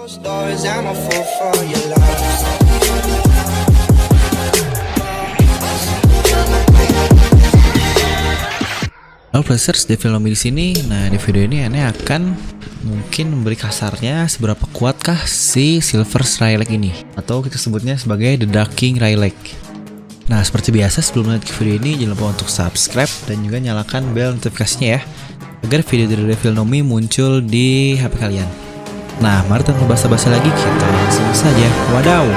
Closed doors, I'm a fool for your love. Halo Players, Devil Nomi di sini. Nah, di video ini Ane akan mungkin memberi kasarnya seberapa kuatkah si Silver Rayleigh ini, atau kita sebutnya sebagai The Dark King Rayleigh. Nah, seperti biasa sebelum lanjut ke video ini jangan lupa untuk subscribe dan juga nyalakan bel notifikasinya ya, agar video dari Devil Nomi muncul di HP kalian. Nah, mari tanpa basa-basi lagi kita langsung saja. Wadaw.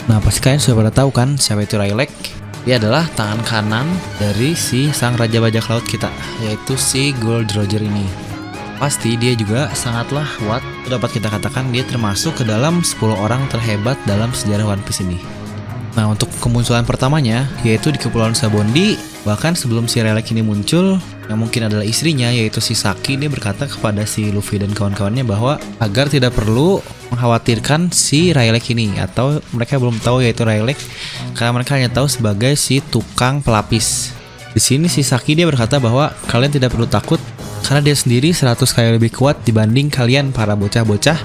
Nah, pasti kalian sudah pada tahu kan siapa itu Rayleigh? Dia adalah tangan kanan dari si sang raja bajak laut kita, yaitu si Gold Roger ini. Pasti dia juga sangatlah kuat, dapat kita katakan dia termasuk ke dalam 10 orang terhebat dalam sejarah One Piece ini. Nah, untuk kemunculan pertamanya yaitu di Kepulauan Sabondi. Bahkan sebelum si Rayleigh ini muncul, yang mungkin adalah istrinya yaitu si Saki, dia berkata kepada si Luffy dan kawan-kawannya bahwa agar tidak perlu mengkhawatirkan si Rayleigh ini, atau mereka belum tahu yaitu Rayleigh karena mereka hanya tahu sebagai si tukang pelapis. Di sini si Saki dia berkata bahwa kalian tidak perlu takut karena dia sendiri 100 kali lebih kuat dibanding kalian para bocah-bocah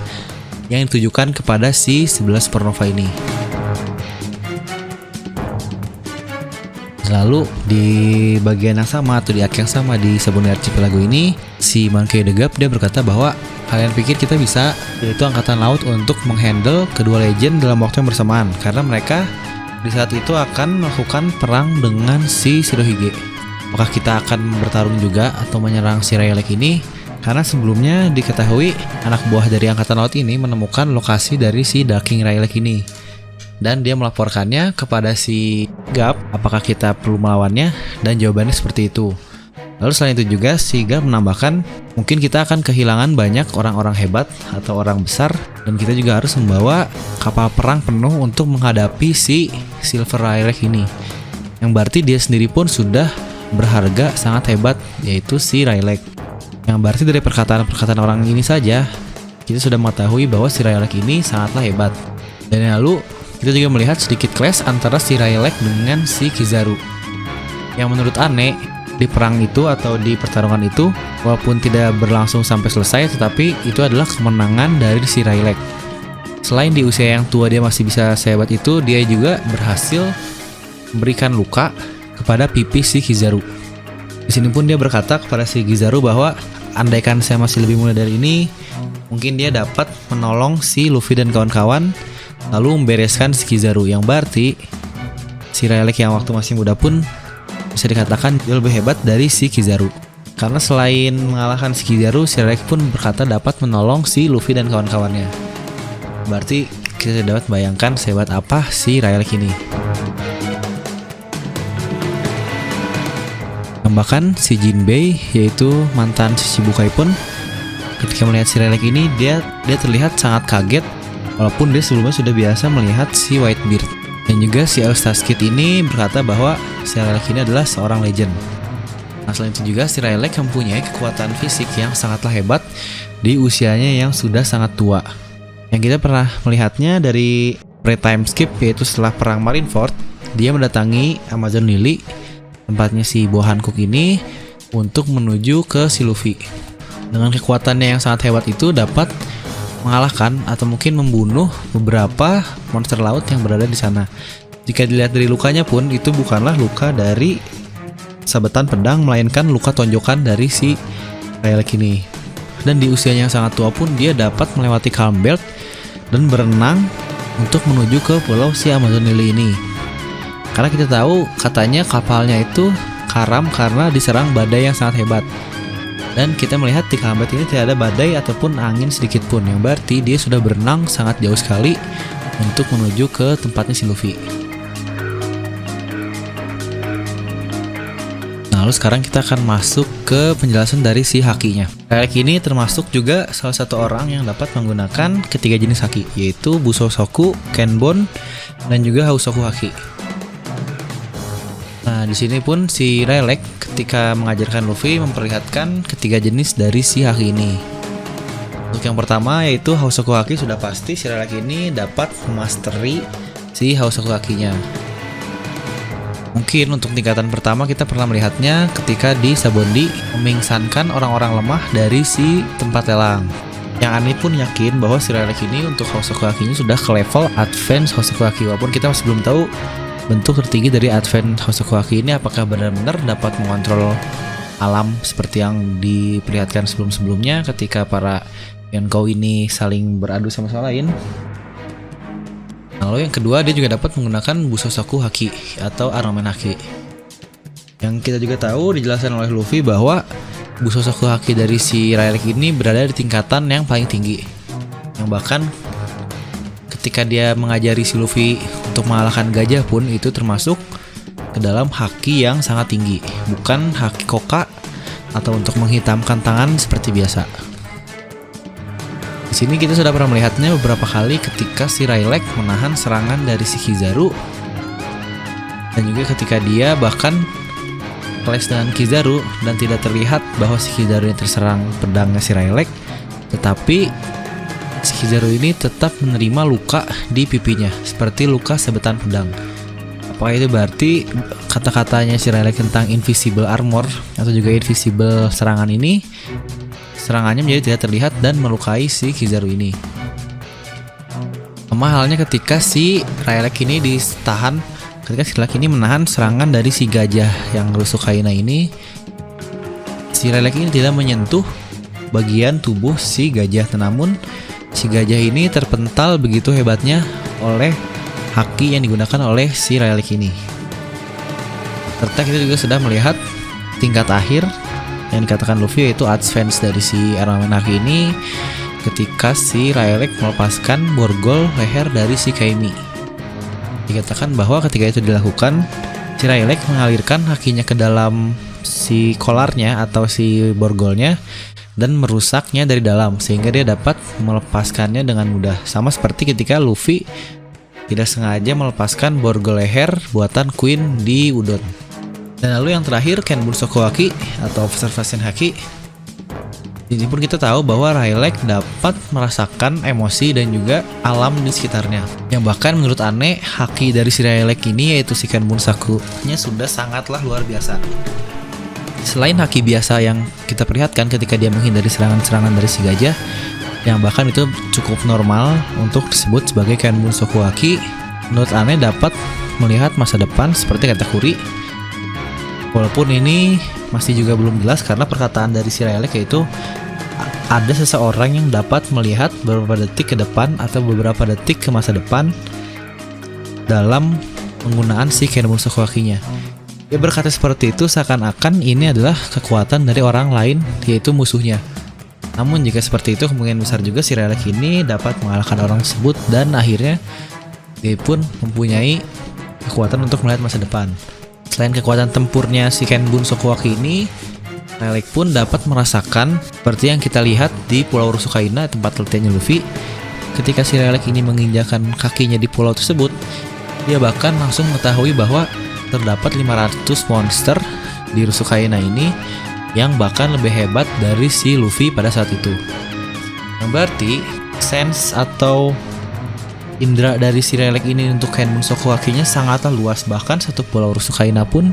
yang ditujukan kepada si 11 Supernova ini. Lalu di bagian yang sama atau di arc yang sama di Sabondi Archipelago ini, si Monkey D. Gap dia berkata bahwa kalian pikir kita bisa, yaitu angkatan laut, untuk menghandle kedua legend dalam waktu yang bersamaan, karena mereka di saat itu akan melakukan perang dengan si Shirohige. Apakah kita akan bertarung juga atau menyerang si Rayleigh ini? Karena sebelumnya diketahui anak buah dari angkatan laut ini menemukan lokasi dari si Dark King Rayleigh ini, dan dia melaporkannya kepada si Gap apakah kita perlu melawannya, dan jawabannya seperti itu. Lalu selain itu juga si Gap menambahkan mungkin kita akan kehilangan banyak orang-orang hebat atau orang besar, dan kita juga harus membawa kapal perang penuh untuk menghadapi si Silver Rayleigh ini, yang berarti dia sendiri pun sudah berharga sangat hebat, yaitu si Rayleigh. Yang berarti dari perkataan-perkataan orang ini saja kita sudah mengetahui bahwa si Rayleigh ini sangatlah hebat. Dan lalu kita juga melihat sedikit clash antara si Rayleigh dengan si Kizaru, yang menurut Ane di perang itu atau di pertarungan itu walaupun tidak berlangsung sampai selesai, tetapi itu adalah kemenangan dari si Rayleigh. Selain di usia yang tua dia masih bisa sehebat itu, dia juga berhasil memberikan luka kepada pipi si Kizaru. Di sini pun dia berkata kepada si Kizaru bahwa andaikan saya masih lebih muda dari ini, mungkin dia dapat menolong si Luffy dan kawan-kawan lalu membereskan si Kizaru, yang berarti si Rayleigh yang waktu masih muda pun bisa dikatakan dia lebih hebat dari si Kizaru. Karena selain mengalahkan si Kizaru, si Rayleigh pun berkata dapat menolong si Luffy dan kawan-kawannya. Berarti kita dapat bayangkan sehebat apa si Rayleigh ini. Bahkan si Jinbei, yaitu mantan Shichibukai, pun ketika melihat si Rayleigh ini dia terlihat sangat kaget, walaupun dia sebelumnya sudah biasa melihat si Whitebeard. Dan juga si Eustace Kid ini berkata bahwa si Rayleigh ini adalah seorang legend. Nah, selain itu juga si Rayleigh mempunyai kekuatan fisik yang sangatlah hebat di usianya yang sudah sangat tua, yang kita pernah melihatnya dari pre-time skip, yaitu setelah perang Marineford. Dia mendatangi Amazon Lily, tempatnya si Boa Hancock ini, untuk menuju ke si Luffy. Dengan kekuatannya yang sangat hebat itu dapat mengalahkan atau mungkin membunuh beberapa monster laut yang berada di sana. Jika dilihat dari lukanya pun, itu bukanlah luka dari sabetan pedang, melainkan luka tonjokan dari si Rayleigh ini. Dan di usianya yang sangat tua pun dia dapat melewati Calm Belt dan berenang untuk menuju ke pulau si Amazon Lily ini. Karena kita tahu katanya kapalnya itu karam karena diserang badai yang sangat hebat. Dan kita melihat di Calm Belt ini tidak ada badai ataupun angin sedikit pun, yang berarti dia sudah berenang sangat jauh sekali untuk menuju ke tempatnya si Luffy. Nah, lalu sekarang kita akan masuk ke penjelasan dari si hakinya. Rayleigh ini termasuk juga salah satu orang yang dapat menggunakan ketiga jenis haki, yaitu Busosoku, Kenbon, dan juga Hausoku haki. Nah, di sini pun si Rayleigh ketika mengajarkan Luffy memperlihatkan ketiga jenis dari si haki ini. Untuk yang pertama yaitu Hausoku haki, sudah pasti si Rayleigh ini dapat memastery si Hausoku hakinya. Mungkin untuk tingkatan pertama kita pernah melihatnya ketika di Sabondi memingsankan orang-orang lemah dari si tempat lelang. Yang aneh pun yakin bahwa si Rayleigh ini untuk Hosoku Haki-nya sudah ke level Advance Hosoku Haki, walaupun kita masih belum tahu bentuk tertinggi dari Advance Hosoku Haki ini apakah benar-benar dapat mengontrol alam seperti yang diperlihatkan sebelum-sebelumnya ketika para Yonkou ini saling beradu sama sama lain. Lalu yang kedua, dia juga dapat menggunakan Busosoku Haki atau Armomen Haki. Yang kita juga tahu dijelaskan oleh Luffy bahwa Busosoku Haki dari si Rayleigh ini berada di tingkatan yang paling tinggi, yang bahkan ketika dia mengajari si Luffy untuk mengalahkan gajah pun itu termasuk ke dalam haki yang sangat tinggi, bukan haki koka atau untuk menghitamkan tangan seperti biasa. Di sini kita sudah pernah melihatnya beberapa kali ketika si Rayleigh menahan serangan dari si Kizaru, dan juga ketika dia bahkan clash dengan Kizaru dan tidak terlihat bahwa si Kizaru ini terserang pedangnya si Rayleigh, tetapi si Kizaru ini tetap menerima luka di pipinya seperti luka sabetan pedang. Apakah itu berarti kata-katanya si Rayleigh tentang invisible armor atau juga invisible serangan ini, serangannya menjadi tidak terlihat dan melukai si Kizaru ini? Sama halnya ketika si Rayleigh ini ditahan, ketika si Rayleigh ini menahan serangan dari si gajah yang Rusukaina ini, si Rayleigh ini tidak menyentuh bagian tubuh si gajah, namun si gajah ini terpental begitu hebatnya oleh haki yang digunakan oleh si Rayleigh ini. Serta kita juga sudah melihat tingkat akhir yang dikatakan Luffy, yaitu Advance dari si Armomen Haki ini ketika si Rayleigh melepaskan borgol leher dari si Kaimi. Dikatakan bahwa ketika itu dilakukan, si Rayleigh mengalirkan hakinya ke dalam si kolarnya atau si borgolnya dan merusaknya dari dalam sehingga dia dapat melepaskannya dengan mudah. Sama seperti ketika Luffy tidak sengaja melepaskan borgol leher buatan Queen di Udon. Dan lalu yang terakhir, Ken Bunsoku Haki atau Observation Haki. Ini pun kita tahu bahwa Rayleigh dapat merasakan emosi dan juga alam di sekitarnya. Yang bahkan menurut aneh, haki dari si Rayleigh ini yaitu si Ken Bunsaku-nya sudah sangatlah luar biasa. Selain haki biasa yang kita perlihatkan ketika dia menghindari serangan-serangan dari si gajah, yang bahkan itu cukup normal untuk disebut sebagai Ken Bunsoku Haki, menurut aneh dapat melihat masa depan seperti kata Kuri. Walaupun ini masih juga belum jelas karena perkataan dari si Rayleigh yaitu ada seseorang yang dapat melihat beberapa detik ke depan atau beberapa detik ke masa depan dalam penggunaan si Ken Bunsoku Haki-nya. Dia berkata seperti itu seakan-akan ini adalah kekuatan dari orang lain, yaitu musuhnya. Namun jika seperti itu, kemungkinan besar juga si Rayleigh ini dapat mengalahkan orang tersebut dan akhirnya dia pun mempunyai kekuatan untuk melihat masa depan. Selain kekuatan tempurnya si Ken Bunsoku Haki ini, Rayleigh pun dapat merasakan seperti yang kita lihat di Pulau Rusukaina, tempat latihannya Luffy. Ketika si Rayleigh ini menginjakan kakinya di pulau tersebut, dia bahkan langsung mengetahui bahwa terdapat 500 monster di Rusukaina ini yang bahkan lebih hebat dari si Luffy pada saat itu. Yang berarti sense atau indera dari si Rayleigh ini untuk Ken Bunsoku Haki-nya sangatlah luas, bahkan satu pulau Rusukaina pun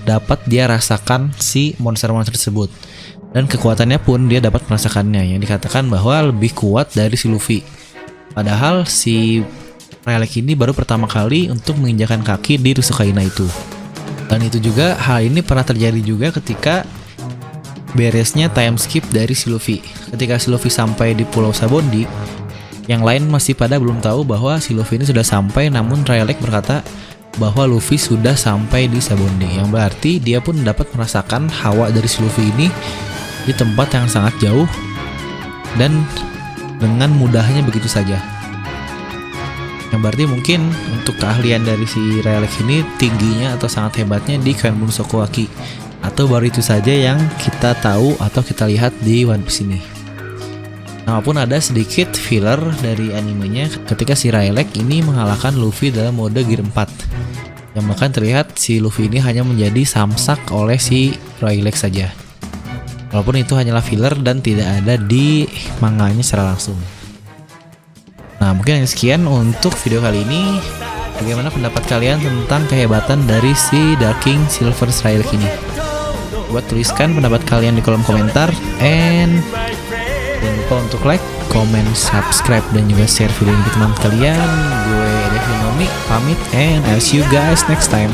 dapat dia rasakan si monster-monster tersebut. Dan kekuatannya pun dia dapat merasakannya, yang dikatakan bahwa lebih kuat dari si Luffy. Padahal si Rayleigh ini baru pertama kali untuk menginjakan kaki di Rusukaina itu. Dan itu juga, hal ini pernah terjadi juga ketika beresnya time skip dari si Luffy. Ketika si Luffy sampai di Pulau Sabondi, yang lain masih pada belum tahu bahwa si Luffy ini sudah sampai, namun Rayleigh berkata bahwa Luffy sudah sampai di Sabondi, yang berarti dia pun dapat merasakan hawa dari si Luffy ini di tempat yang sangat jauh dan dengan mudahnya begitu saja. Yang berarti mungkin untuk keahlian dari si Rayleigh ini tingginya atau sangat hebatnya di Ken Bunsoku Haki, atau baru itu saja yang kita tahu atau kita lihat di One Piece ini. Walaupun ada sedikit filler dari animenya ketika si Rayleigh ini mengalahkan Luffy dalam mode Gear 4, yang bahkan terlihat si Luffy ini hanya menjadi samsak oleh si Rayleigh saja. Walaupun itu hanyalah filler dan tidak ada di manganya secara langsung. Nah, mungkin sekian untuk video kali ini. Bagaimana pendapat kalian tentang kehebatan dari si Dark King Silver Strider ini? Buat tuliskan pendapat kalian di kolom komentar. And jangan lupa untuk like, comment, subscribe, dan juga share video ini ke teman kalian. Gue Devin Nomi pamit, and I'll see you guys next time.